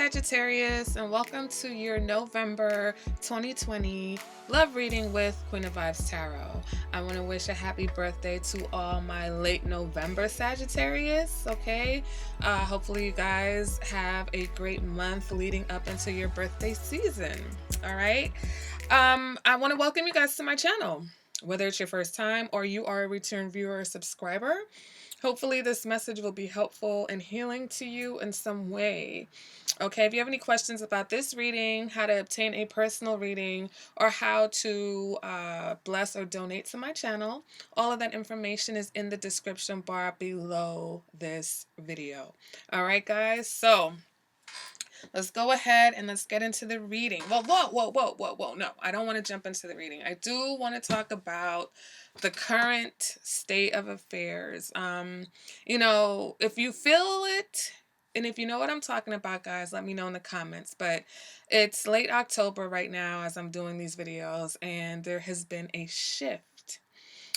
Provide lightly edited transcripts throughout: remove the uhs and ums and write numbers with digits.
Sagittarius, and welcome to your November 2020 love reading with Queen of Vibes Tarot. I want to wish a happy birthday to all my late November Sagittarius, okay? Hopefully, you guys have a great month leading up into your birthday season, all right? I want to welcome you guys to my channel. Whether it's your first time or you are a return viewer or subscriber, hopefully this message will be helpful and healing to you in some way. Okay, if you have any questions about this reading, how to obtain a personal reading, or how to bless or donate to my channel, all of that information is in the description bar below this video. All right, guys, so let's go ahead and let's get into the reading. Well, whoa. No, I don't want to jump into the reading. I do want to talk about the current state of affairs. If you feel it, and if you know what I'm talking about, guys, let me know in the comments. But it's late October right now as I'm doing these videos, and there has been a shift.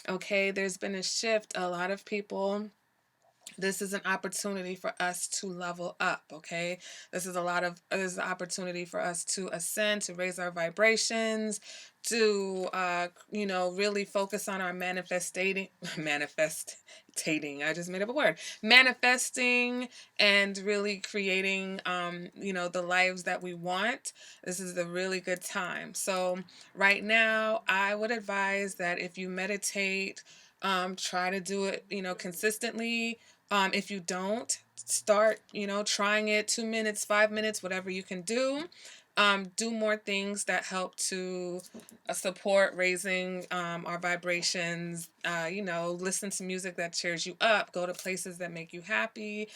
Okay, there's been a shift. A lot of people, this is an opportunity for us to level up, okay? This is an opportunity for us to ascend, to raise our vibrations, to really focus on our manifestating. I just made up a word. Manifesting and really creating the lives that we want. This is a really good time. So right now, I would advise that if you meditate, try to do it, consistently. If you don't, start, trying it 2 minutes, 5 minutes, whatever you can do. Do more things that help to support raising our vibrations. Listen to music that cheers you up. Go to places that make you happy.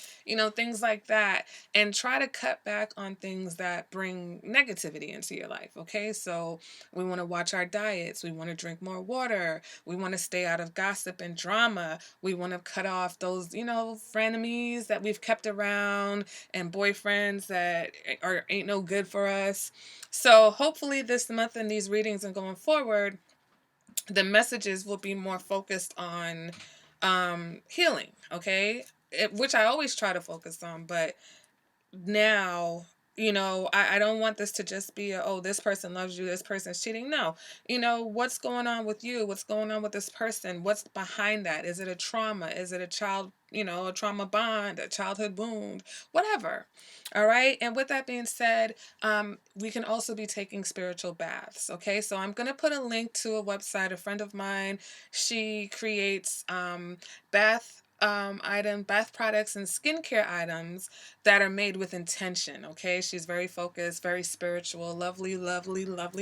Things like that. And try to cut back on things that bring negativity into your life. Okay, so we want to watch our diets. We want to drink more water. We want to stay out of gossip and drama. We want to cut off those, frenemies that we've kept around and boyfriends that ain't no good for us. So hopefully this month in these readings and going forward, the messages will be more focused on healing, okay? Which I always try to focus on, but now, I don't want this to just be this person loves you, this person's cheating. No, what's going on with you? What's going on with this person? What's behind that? Is it a trauma? Is it a child, a trauma bond, a childhood wound, whatever? All right. And with that being said, we can also be taking spiritual baths. Okay. So I'm going to put a link to a website. A friend of mine, she creates bath products and skincare items that are made with intention. Okay, she's very focused, very spiritual, lovely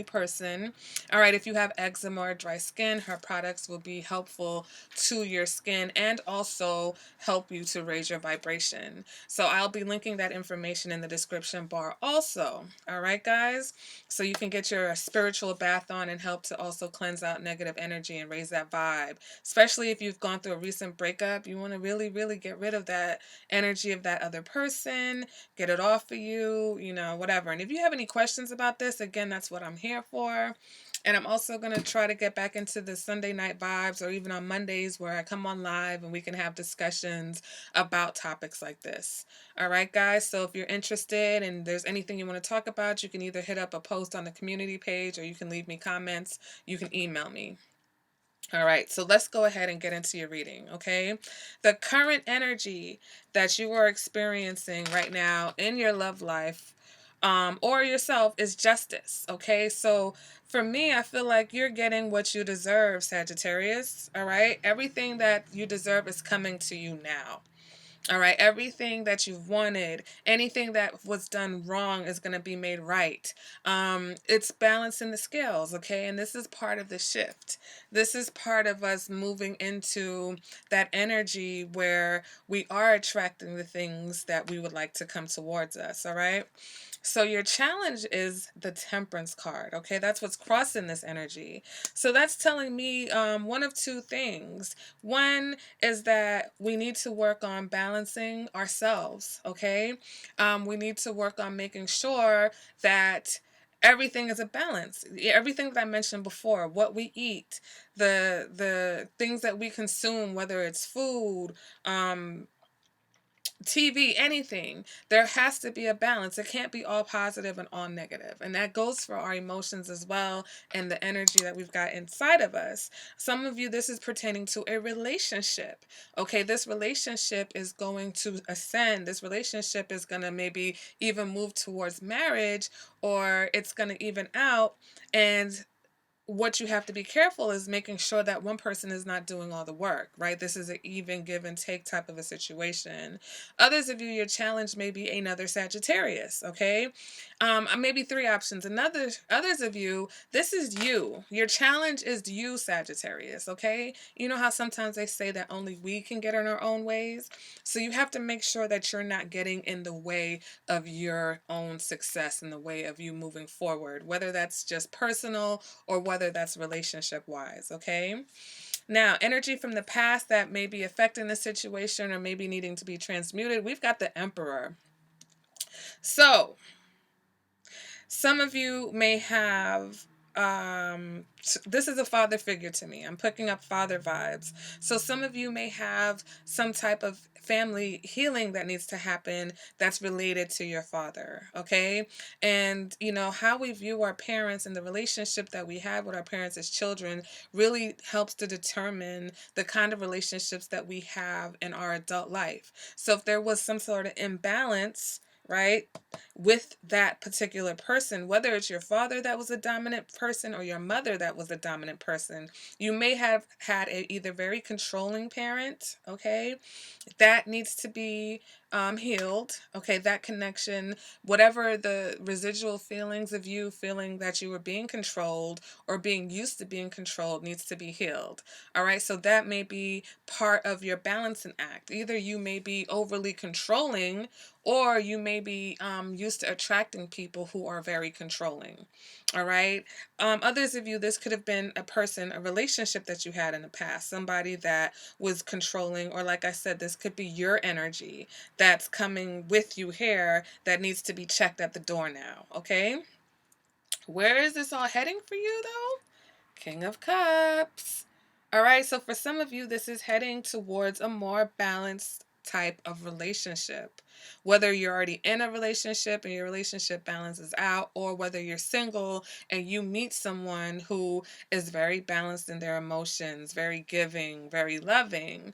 person. All right, if you have eczema or dry skin, her products will be helpful to your skin and also help you to raise your vibration. So I'll be linking that information in the description bar also. All right, guys, so you can get your spiritual bath on and help to also cleanse out negative energy and raise that vibe. Especially if you've gone through a recent breakup, you want to really get rid of that energy of that other person, get it off of you, whatever. And if you have any questions about this, again, that's what I'm here for. And I'm also going to try to get back into the Sunday night vibes, or even on Mondays where I come on live and we can have discussions about topics like this. All right, guys. So if you're interested and there's anything you want to talk about, you can either hit up a post on the community page, or you can leave me comments. You can email me. All right, so let's go ahead and get into your reading, okay? The current energy that you are experiencing right now in your love life, or yourself, is justice, okay? So for me, I feel like you're getting what you deserve, Sagittarius, all right? Everything that you deserve is coming to you now. All right, everything that you've wanted, anything that was done wrong is going to be made right. It's balancing the scales, okay? And this is part of the shift. This is part of us moving into that energy where we are attracting the things that we would like to come towards us, all right? So your challenge is the Temperance card, okay? That's what's crossing this energy. So that's telling me one of two things. One is that we need to work on balancing ourselves, okay? We need to work on making sure that everything is a balance. Everything that I mentioned before, what we eat, the things that we consume, whether it's food, TV, anything. There has to be a balance. It can't be all positive and all negative. And that goes for our emotions as well, and the energy that we've got inside of us. Some of you, this is pertaining to a relationship. Okay, this relationship is going to ascend. This relationship is going to maybe even move towards marriage, or it's going to even out. And what you have to be careful is making sure that one person is not doing all the work, right? This is an even give and take type of a situation. Others of you, your challenge may be another Sagittarius, okay? Maybe three options. Others of you, this is you. Your challenge is you, Sagittarius, okay? You know how sometimes they say that only we can get in our own ways? So you have to make sure that you're not getting in the way of your own success, in the way of you moving forward, whether that's just personal or whether that's relationship wise, okay? Now, energy from the past that may be affecting the situation or maybe needing to be transmuted, we've got the Emperor. So, some of you may have this is a father figure to me. I'm picking up father vibes. So some of you may have some type of family healing that needs to happen that's related to your father, okay? And you know, how we view our parents and the relationship that we have with our parents as children really helps to determine the kind of relationships that we have in our adult life. So if there was some sort of imbalance, right, with that particular person, whether it's your father that was a dominant person or your mother that was a dominant person, you may have had a either very controlling parent, okay, that needs to be healed. Okay, that connection, whatever the residual feelings of you feeling that you were being controlled or being used to being controlled needs to be healed. All right, so that may be part of your balancing act. Either you may be overly controlling, or you may be used to attracting people who are very controlling. All right. Others of you, this could have been a person, a relationship that you had in the past, somebody that was controlling, or like I said, this could be your energy that's coming with you here that needs to be checked at the door now. Okay. Where is this all heading for you though? King of Cups. All right, so for some of you, this is heading towards a more balanced type of relationship. Whether you're already in a relationship and your relationship balances out, or whether you're single and you meet someone who is very balanced in their emotions, very giving, very loving.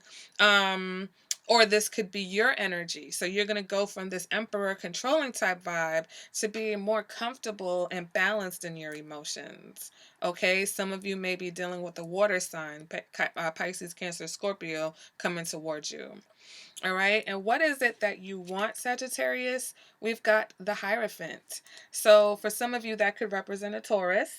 Or this could be your energy. So you're going to go from this emperor controlling type vibe to being more comfortable and balanced in your emotions. Okay, some of you may be dealing with a water sign, Pisces, Cancer, Scorpio coming towards you. All right, and what is it that you want, Sagittarius? We've got the Hierophant. So for some of you, that could represent a Taurus,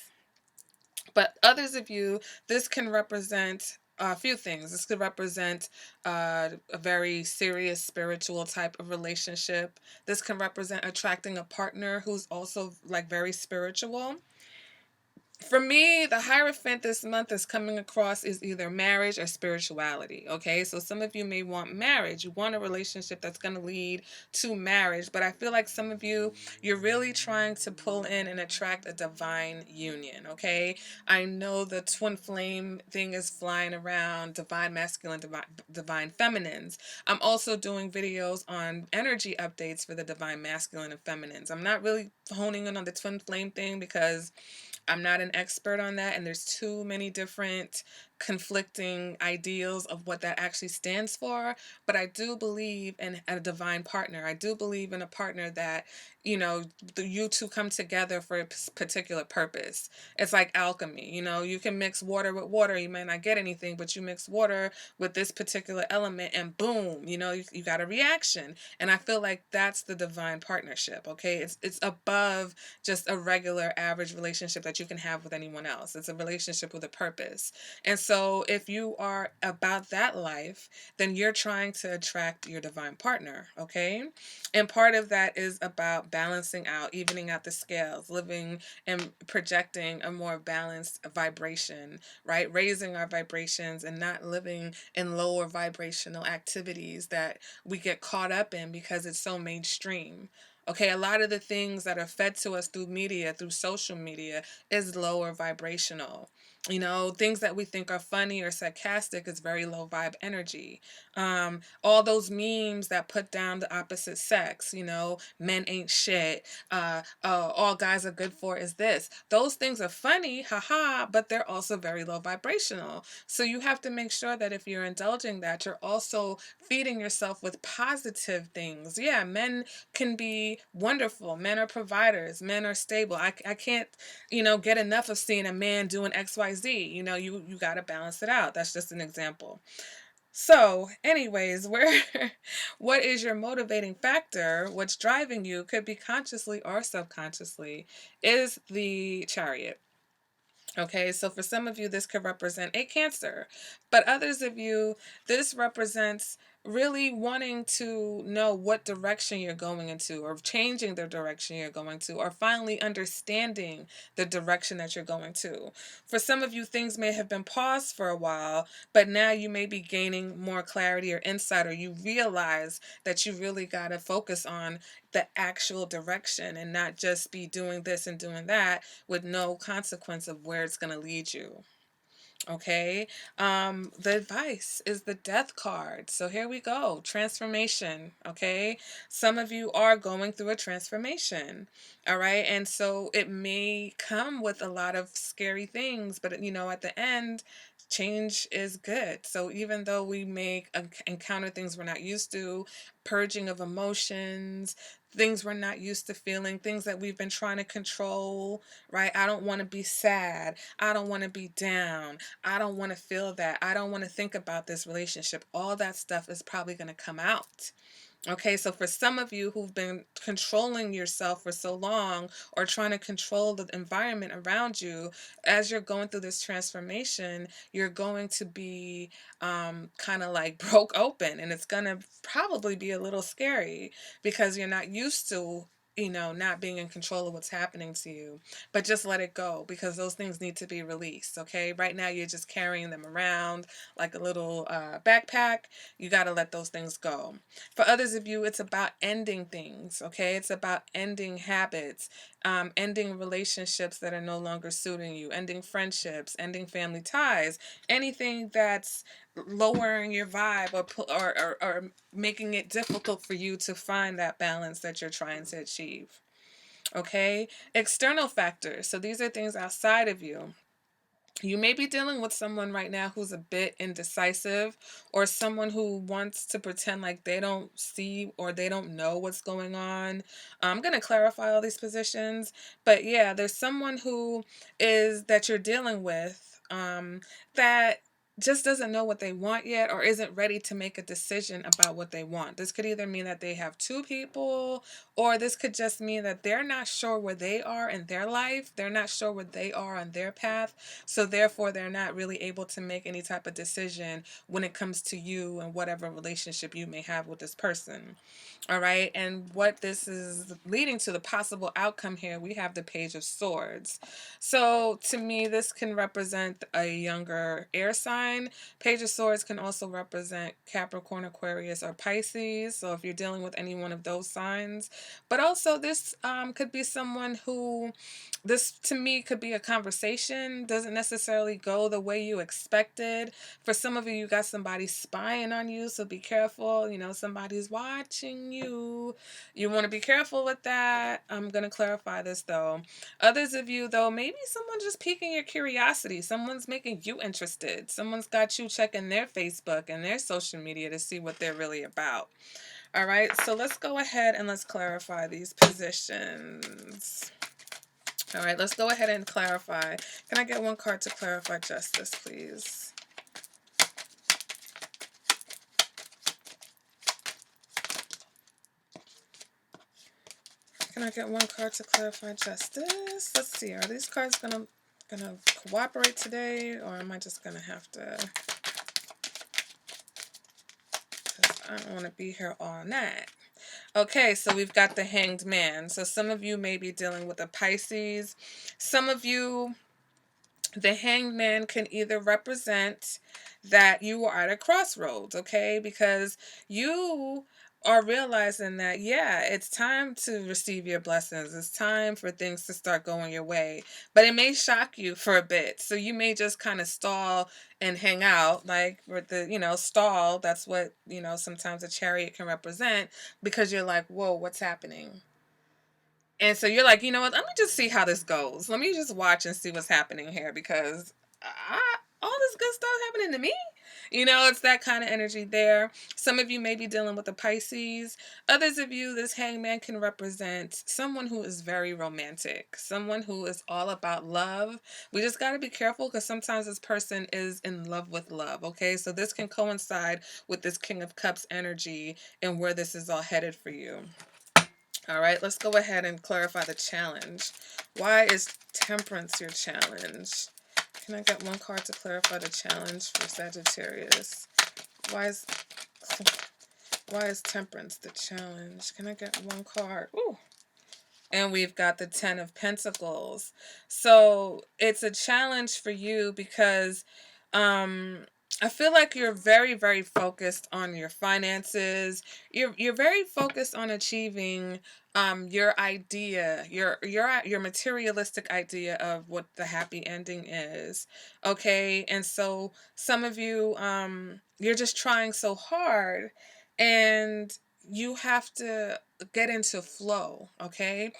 but others of you, this can represent a few things. This could represent a very serious spiritual type of relationship. This can represent attracting a partner who's also like very spiritual. For me, the Hierophant this month is coming across is either marriage or spirituality. Okay, so some of you may want marriage. You want a relationship that's going to lead to marriage, but I feel like some of you, you're really trying to pull in and attract a divine union. Okay, I know the twin flame thing is flying around, divine masculine, divine feminines. I'm also doing videos on energy updates for the divine masculine and feminines. I'm not really honing in on the twin flame thing because I'm not an expert on that, and there's too many different conflicting ideals of what that actually stands for. But I do believe in a divine partner. I do believe in a partner that, you know, you two come together for a particular purpose. It's like alchemy. You know, you can mix water with water. You may not get anything, but you mix water with this particular element, and boom, you know, you got a reaction. And I feel like that's the divine partnership. Okay, it's above just a regular average relationship that you can have with anyone else. It's a relationship with a purpose. And so if you are about that life, then you're trying to attract your divine partner, okay? And part of that is about balancing out, evening out the scales, living and projecting a more balanced vibration, right? Raising our vibrations and not living in lower vibrational activities that we get caught up in because it's so mainstream. Okay, a lot of the things that are fed to us through media, through social media, is lower vibrational. Things that we think are funny or sarcastic is very low vibe energy. All those memes that put down the opposite sex, men ain't shit, all guys are good for is this. Those things are funny, haha, but they're also very low vibrational. So you have to make sure that if you're indulging that, you're also feeding yourself with positive things. Yeah, men can be wonderful. Men are providers. Men are stable. I can't get enough of seeing a man doing XYZ. You got to balance it out. That's just an example. So, anyways, what is your motivating factor? What's driving you could be consciously or subconsciously is the Chariot. Okay, so for some of you, this could represent a Cancer, but others of you, this represents really wanting to know what direction you're going into, or changing the direction you're going to, or finally understanding the direction that you're going to. For some of you, things may have been paused for a while, but now you may be gaining more clarity or insight, or you realize that you really got to focus on the actual direction and not just be doing this and doing that with no consequence of where it's going to lead you. Okay. The advice is the Death card. So here we go. Transformation. Okay. Some of you are going through a transformation. All right. And so it may come with a lot of scary things, but at the end, change is good. So even though we may encounter things we're not used to, purging of emotions, things we're not used to feeling, things that we've been trying to control, right? I don't want to be sad. I don't want to be down. I don't want to feel that. I don't want to think about this relationship. All that stuff is probably going to come out. Okay, so for some of you who've been controlling yourself for so long, or trying to control the environment around you, as you're going through this transformation, you're going to be kind of like broke open, and it's going to probably be a little scary because you're not used to not being in control of what's happening to you. But just let it go, because those things need to be released. Okay, right now you're just carrying them around like a little backpack. You got to let those things go. For others of you, it's about ending things. Okay, it's about ending habits, ending relationships that are no longer suiting you, ending friendships, ending family ties, anything that's lowering your vibe, or making it difficult for you to find that balance that you're trying to achieve. Okay, external factors. So these are things outside of you. You may be dealing with someone right now who's a bit indecisive, or someone who wants to pretend like they don't see or they don't know what's going on. I'm going to clarify all these positions, but yeah, there's someone who is that you're dealing with that just doesn't know what they want yet, or isn't ready to make a decision about what they want. This could either mean that they have two people, or this could just mean that they're not sure where they are in their life. They're not sure where they are on their path. So therefore, they're not really able to make any type of decision when it comes to you and whatever relationship you may have with this person. All right. And what this is leading to, the possible outcome here, we have the Page of Swords. So to me, this can represent a younger air sign. Page of Swords can also represent Capricorn, Aquarius, or Pisces. So if you're dealing with any one of those signs, but also this could be someone who, this to me could be a conversation, doesn't necessarily go the way you expected. For some of you, you got somebody spying on you, so be careful. Somebody's watching you. You want to be careful with that. I'm going to clarify this though. Others of you though, maybe someone's just piquing your curiosity. Someone's making you interested. Someone's got you checking their Facebook and their social media to see what they're really about. All right, so let's go ahead and let's clarify these positions. All right, let's go ahead and clarify. Can I get one card to clarify justice, please? Can I get one card to clarify justice? Let's see. Are these cards gonna cooperate today, or am I just gonna have to? Because I don't want to be here all night. Okay, so we've got the Hanged Man. So some of you may be dealing with a Pisces. Some of you, the Hanged Man can either represent that you are at a crossroads, okay? Because you are realizing that, yeah, it's time to receive your blessings. It's time for things to start going your way. But it may shock you for a bit. So you may just kind of stall and hang out, like with the, stall. That's what, sometimes a chariot can represent, because you're like, whoa, what's happening? And so you're like, you know what? Let me just see how this goes. Let me just watch and see what's happening here, because all this good stuff happening to me. It's that kind of energy there. Some of you may be dealing with a Pisces. Others of you, this hangman can represent someone who is very romantic, someone who is all about love. We just got to be careful, because sometimes this person is in love with love, okay? So this can coincide with this King of Cups energy and where this is all headed for you. All right, let's go ahead and clarify the challenge. Why is temperance your challenge? Can I get one card to clarify the challenge for Sagittarius? Why is temperance the challenge? Can I get one card? Ooh. And we've got the 10 of Pentacles. So it's a challenge for you because I feel like you're very, very focused on your finances. You're very focused on achieving your idea, your materialistic idea of what the happy ending is. Okay? And so some of you you're just trying so hard, and you have to get into flow, okay?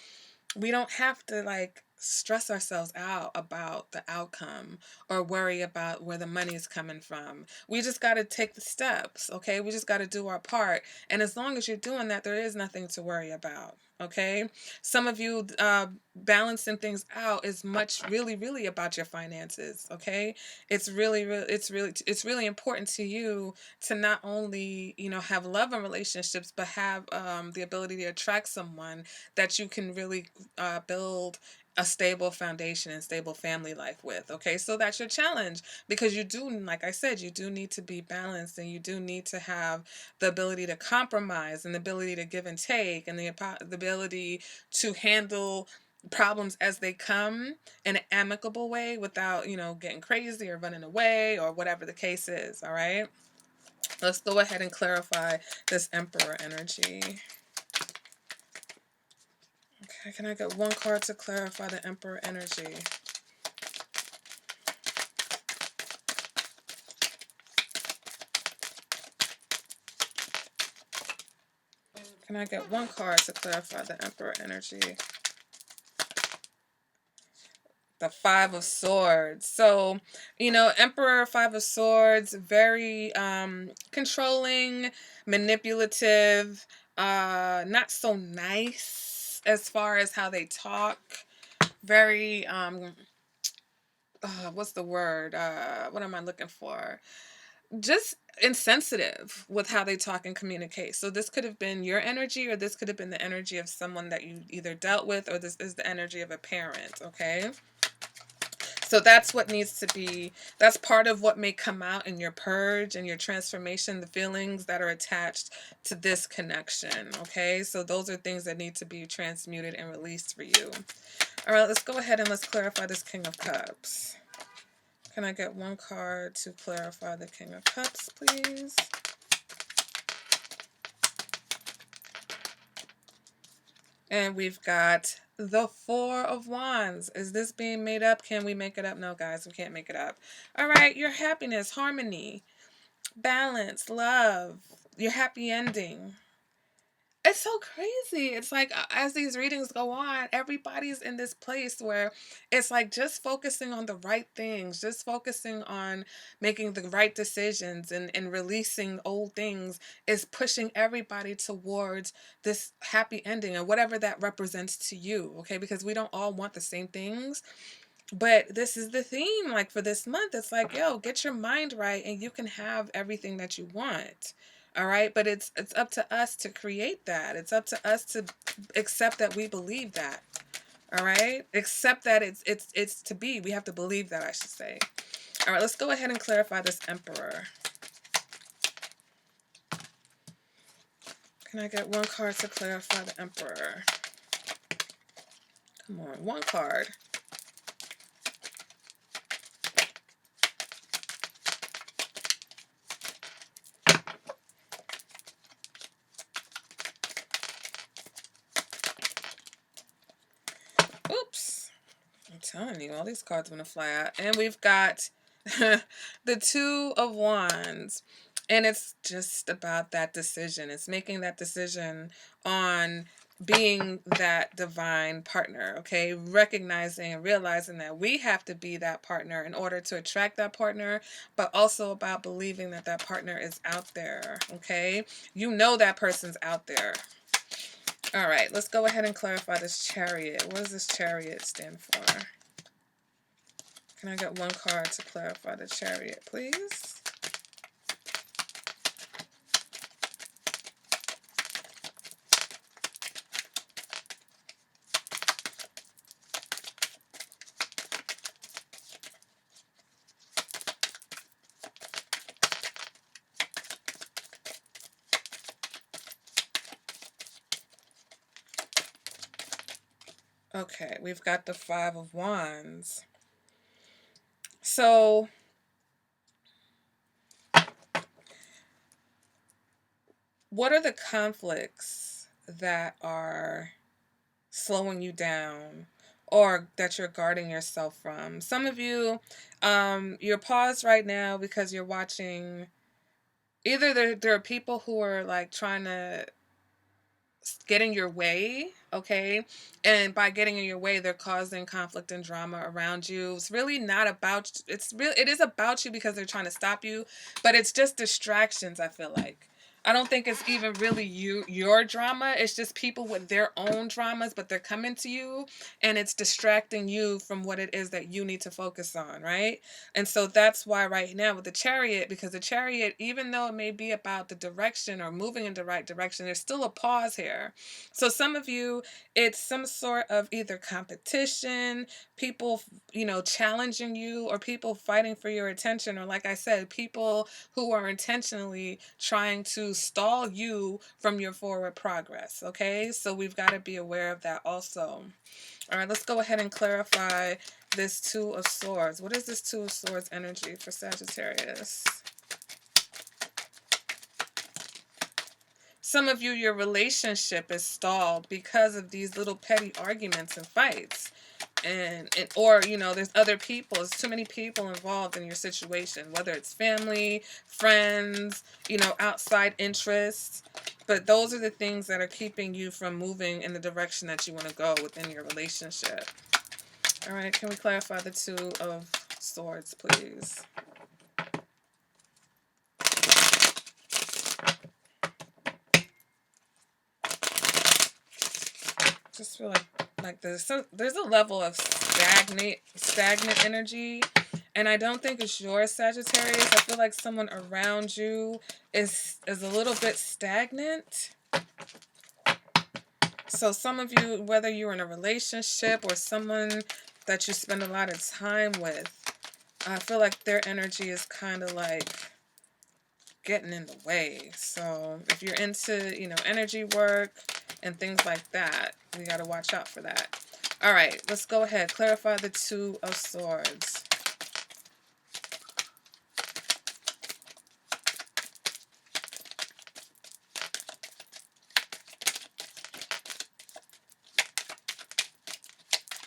We don't have to like stress ourselves out about the outcome or worry about where the money is coming from. We just got to take the steps, okay? We just got to do our part. And as long as you're doing that, there is nothing to worry about, okay? Some of you balancing things out is really about your finances, okay? It's really important to you to not only, have love and relationships, but have the ability to attract someone that you can really build a stable foundation and stable family life with. Okay, so that's your challenge, because you do, like I said, you do need to be balanced, and you do need to have the ability to compromise, and the ability to give and take, and the ability to handle problems as they come in an amicable way without, getting crazy or running away or whatever the case is. All right, let's go ahead and clarify this Emperor energy. Okay, can I get one card to clarify the Emperor energy? Can I get one card to clarify the Emperor energy? The Five of Swords. So, Emperor, Five of Swords, very controlling, manipulative, not so nice as far as how they talk. Very what's the word? What am I looking for? Just insensitive with how they talk and communicate. So this could have been your energy, or this could have been the energy of someone that you either dealt with, or this is the energy of a parent, okay? So that's what needs to be, that's part of what may come out in your purge and your transformation, the feelings that are attached to this connection, okay? So those are things that need to be transmuted and released for you. All right, let's go ahead and let's clarify this King of Cups. Can I get one card to clarify the King of Cups, please? And we've got the Four of Wands. Is this being made up? Can we make it up? No, guys, we can't make it up. All right, your happiness, harmony, balance, love, your happy ending. It's so crazy. It's like as these readings go on, everybody's in this place where it's like just focusing on the right things, just focusing on making the right decisions, and releasing old things is pushing everybody towards this happy ending, or whatever that represents to you, okay? Because we don't all want the same things. But this is the theme, like for this month. It's like, yo, get your mind right and you can have everything that you want. All right. But it's up to us to create that. It's up to us to accept that we believe that. All right. Accept that it's to be. We have to believe that, I should say. All right, let's go ahead and clarify this Emperor. Can I get one card to clarify the Emperor? Come on, one card. Oops. I'm telling you, all these cards want to fly out. And we've got the Two of Wands. And it's just about that decision. It's making that decision on being that divine partner, okay? Recognizing and realizing that we have to be that partner in order to attract that partner, but also about believing that that partner is out there, okay? You know that person's out there. All right, let's go ahead and clarify this Chariot. What does this Chariot stand for? Can I get one card to clarify the Chariot, please? Okay, we've got the Five of Wands. So, what are the conflicts that are slowing you down or that you're guarding yourself from? Some of you, you're paused right now because you're watching. Either there are people who are like trying to get in your way, okay? And by getting in your way, they're causing conflict and drama around you. It's really not about, it is about you because they're trying to stop you, but it's just distractions, I feel like. I don't think it's even really your drama. It's just people with their own dramas, but they're coming to you and it's distracting you from what it is that you need to focus on, right? And so that's why right now with the Chariot, because the Chariot, even though it may be about the direction or moving in the right direction, there's still a pause here. So some of you, it's some sort of either competition, people, challenging you, or people fighting for your attention, or like I said, people who are intentionally trying to stall you from your forward progress. Okay, so we've got to be aware of that also. All right, let's go ahead and clarify this Two of Swords. What is this Two of Swords energy for Sagittarius? Some of you, your relationship is stalled because of these little petty arguments and fights. Or there's other people, there's too many people involved in your situation, whether it's family, friends, outside interests. But those are the things that are keeping you from moving in the direction that you want to go within your relationship. All right, can we clarify the Two of Swords, please? Just feel like there's a level of stagnant energy, and I don't think it's your Sagittarius. I feel like someone around you is a little bit stagnant. So some of you, whether you're in a relationship or someone that you spend a lot of time with, I feel like their energy is kind of like getting in the way. So if you're into, energy work and things like that, we got to watch out for that. All right, let's go ahead. Clarify the Two of Swords.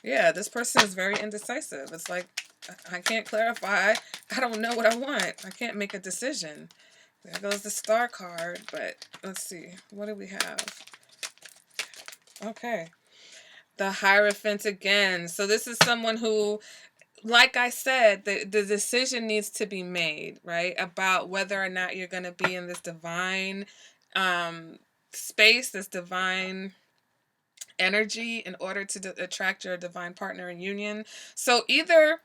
Yeah, this person is very indecisive. It's like, I can't clarify. I don't know what I want. I can't make a decision. There goes the Star card, but let's see. What do we have? Okay. The Hierophant again. So this is someone who, like I said, the decision needs to be made, right? About whether or not you're going to be in this divine space, this divine energy in order to attract your divine partner in union. So either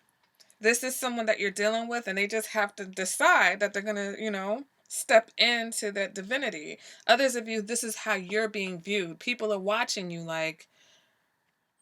this is someone that you're dealing with and they just have to decide that they're going to, step into that divinity. Others of you, this is how you're being viewed. People are watching you like,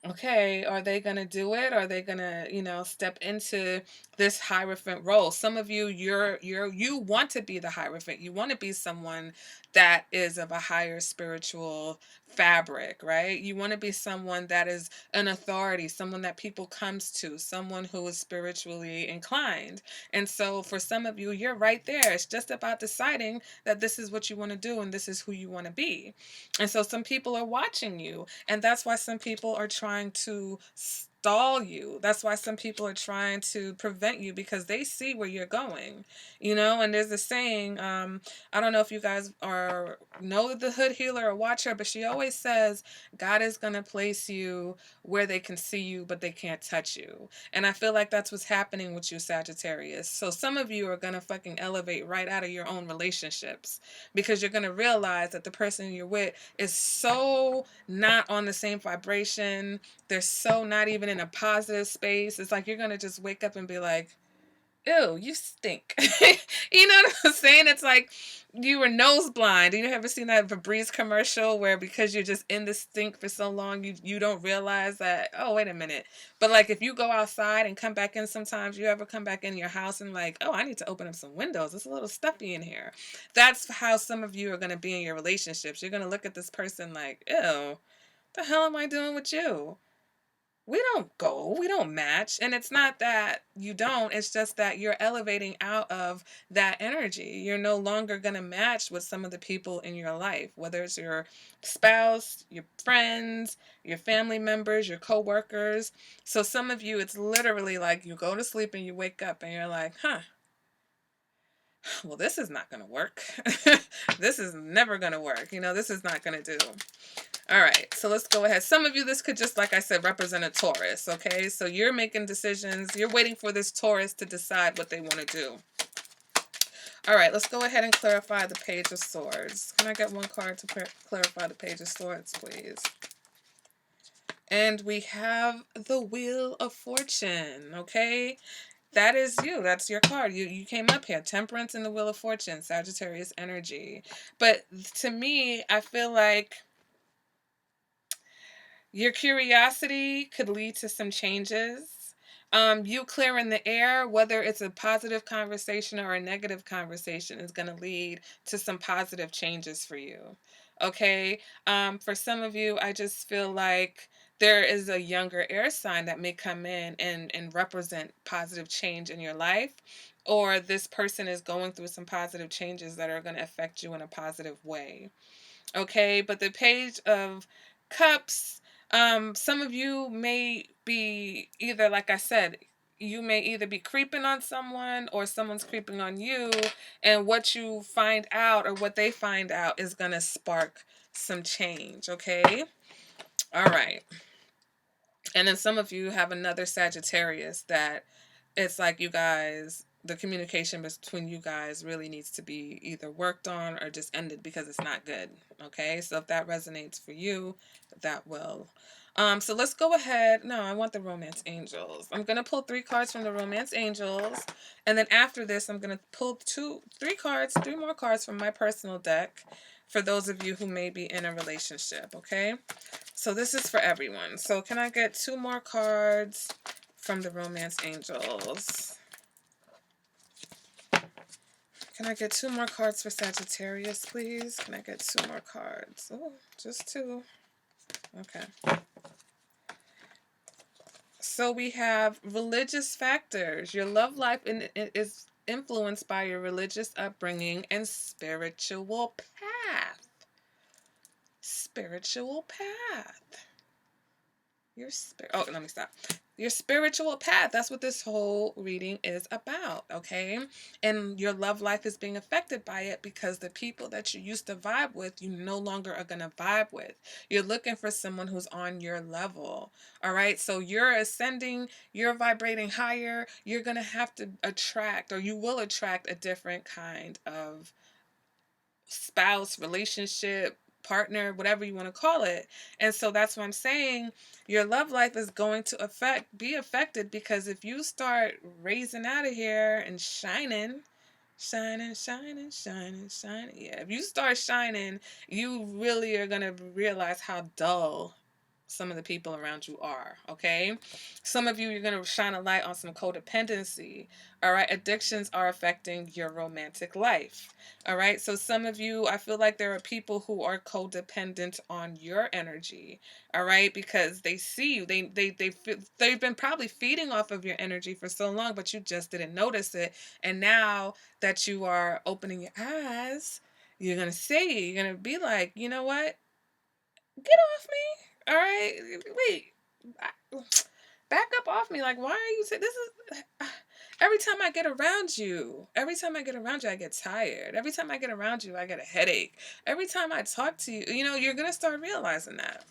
okay, are they going to do it? Are they going to, step into this Hierophant role? Some of you, you want to be the Hierophant. You want to be someone that is of a higher spiritual fabric, right? You want to be someone that is an authority, someone that people comes to, someone who is spiritually inclined. And so for some of you, you're right there. It's just about deciding that this is what you want to do and this is who you want to be. And so some people are watching you, and that's why some people are trying trying to stall you. That's why some people are trying to prevent you, because they see where you're going, you know. And there's a saying, I don't know if you guys are know the hood healer or watch her, but she always says God is going to place you where they can see you but they can't touch you. And I feel like that's what's happening with you, Sagittarius. So some of you are going to fucking elevate right out of your own relationships, because you're going to realize that the person you're with is so not on the same vibration. They're so not even in a positive space. It's like you're going to just wake up and be like, ew, you stink. You know what I'm saying? It's like you were nose blind. You ever seen that Febreze commercial where because you're just in the stink for so long, you don't realize that, oh, wait a minute. But like if you go outside and come back in sometimes, you ever come back in your house and like, oh, I need to open up some windows. It's a little stuffy in here. That's how some of you are going to be in your relationships. You're going to look at this person like, ew, the hell am I doing with you? We don't match. And it's not that you don't, it's just that you're elevating out of that energy. You're no longer going to match with some of the people in your life, whether it's your spouse, your friends, your family members, your coworkers. So some of you, it's literally like you go to sleep and you wake up and you're like, huh, well, this is not going to work. This is never going to work. You know, this is not going to do. All right, so let's go ahead. Some of you, this could just, like I said, represent a Taurus, okay? So you're making decisions. You're waiting for this Taurus to decide what they want to do. All right, let's go ahead and clarify the Page of Swords. Can I get one card to clarify the Page of Swords, please? And we have the Wheel of Fortune, okay? That is you. That's your card. You came up here. Temperance and the Wheel of Fortune, Sagittarius energy. But to me, I feel like your curiosity could lead to some changes. You clearing the air, whether it's a positive conversation or a negative conversation, is going to lead to some positive changes for you. Okay. For some of you, I just feel like there is a younger air sign that may come in and represent positive change in your life, or this person is going through some positive changes that are going to affect you in a positive way. Okay, but the Page of Cups, some of you may be either, like I said, you may either be creeping on someone or someone's creeping on you, and what you find out or what they find out is going to spark some change. Okay, all right. And then some of you have another Sagittarius that it's like you guys, the communication between you guys really needs to be either worked on or just ended because it's not good. Okay, so if that resonates for you, that will. So let's go ahead. No, I want the Romance Angels. I'm gonna pull 3 cards from the Romance Angels, and then after this, I'm gonna pull 3 more cards from my personal deck for those of you who may be in a relationship. Okay, so this is for everyone. So can I get 2 more cards from the Romance Angels? Can I get 2 more cards for Sagittarius, please? Can I get 2 more cards? Oh, just 2. Okay. So we have religious factors. Your love life is influenced by your religious upbringing and spiritual path. Spiritual path. Your spirit. Oh, let me stop. Your spiritual path. That's what this whole reading is about, okay? And your love life is being affected by it because the people that you used to vibe with, you no longer are going to vibe with. You're looking for someone who's on your level, all right? So you're ascending, you're vibrating higher. You're going to have to attract, or you will attract, a different kind of spouse, relationship, partner, whatever you want to call it. And so that's what I'm saying. Your love life is going to be affected, because if you start raising out of here and shining, shining, shining, shining, shining. Yeah, if you start shining, you really are going to realize how dull some of the people around you are, okay? Some of you, you're going to shine a light on some codependency, all right? Addictions are affecting your romantic life, all right? So some of you, I feel like there are people who are codependent on your energy, all right? Because they see you. They've been probably feeding off of your energy for so long, but you just didn't notice it. And now that you are opening your eyes, you're going to see, you're going to be like, you know what? Get off me. All right. Wait. back up off me. Like, why are you saying this is every time I get around you, I get tired. Every time I get around you, I get a headache. Every time I talk to you, you're gonna start realizing that.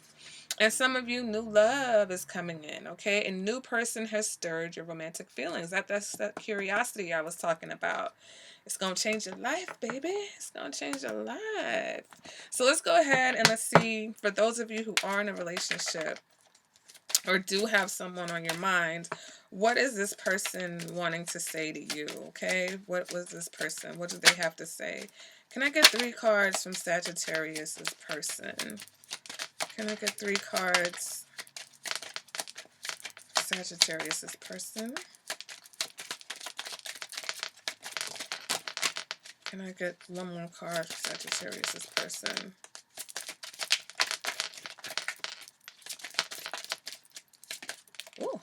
And some of you, new love is coming in, okay? A new person has stirred your romantic feelings. That's that curiosity I was talking about. It's going to change your life, baby. It's going to change your life. So let's go ahead and let's see, for those of you who are in a relationship or do have someone on your mind, what is this person wanting to say to you, okay? What was this person? What do they have to say? Can I get 3 cards from Sagittarius' person? Can I get 3 cards? Sagittarius' person. Can I get 1 more card for Sagittarius' person? Ooh.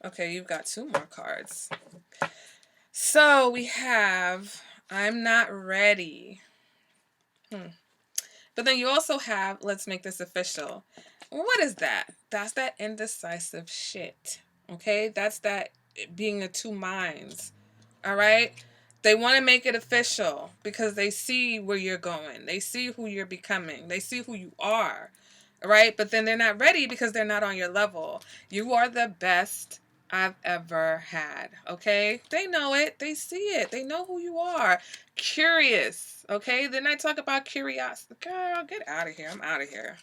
Okay, you've got 2 more cards. So we have, I'm not ready. But then you also have, let's make this official. What is that? That's that indecisive shit. Okay? That's that being of 2 minds. All right? They want to make it official because they see where you're going. They see who you're becoming. They see who you are. Right? But then they're not ready because they're not on your level. You are the best I've ever had. Okay? They know it. They see it. They know who you are. Curious. Okay? Then I talk about curiosity. Girl, get out of here. I'm out of here.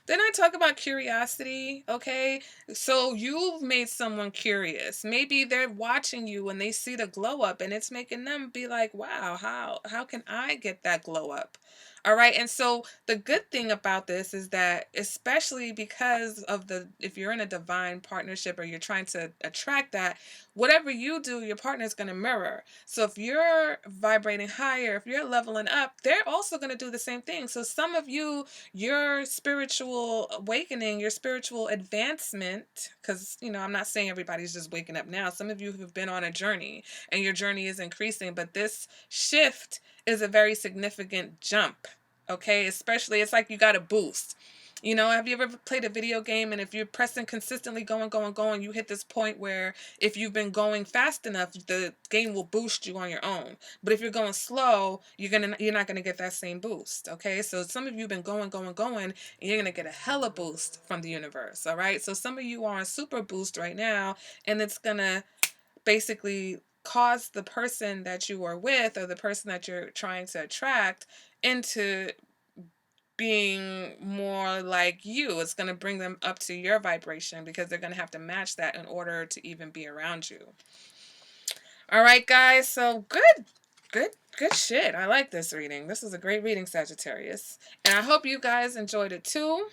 Then I talk about curiosity, okay? So you've made someone curious. Maybe they're watching you and they see the glow up and it's making them be like, wow, how can I get that glow up? All right. And so the good thing about this is that, especially because of if you're in a divine partnership or you're trying to attract that, whatever you do, your partner is going to mirror. So if you're vibrating higher, if you're leveling up, they're also going to do the same thing. So some of you, your spiritual awakening, your spiritual advancement, because, I'm not saying everybody's just waking up now. Some of you have been on a journey and your journey is increasing, but this shift is a very significant jump. Okay, especially it's like you got a boost. Have you ever played a video game and if you're pressing consistently going, you hit this point where if you've been going fast enough, the game will boost you on your own. But if you're going slow, you're not gonna get that same boost. Okay, so some of you have been going, and you're gonna get a hella boost from the universe. All right, so some of you are on super boost right now, and it's gonna basically cause the person that you are with or the person that you're trying to attract into being more like you. It's going to bring them up to your vibration because they're going to have to match that in order to even be around you. All right, guys. So good shit. I like this reading. This is a great reading, Sagittarius. And I hope you guys enjoyed it too.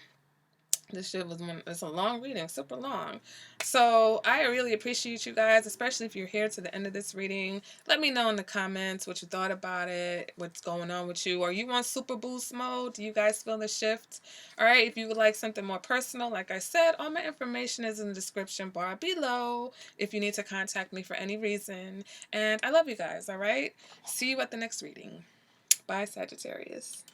This shit it's a long reading, super long. So I really appreciate you guys, especially if you're here to the end of this reading. Let me know in the comments what you thought about it, what's going on with you. Are you on super boost mode? Do you guys feel the shift? All right, if you would like something more personal, like I said, all my information is in the description bar below if you need to contact me for any reason. And I love you guys, all right? See you at the next reading. Bye, Sagittarius.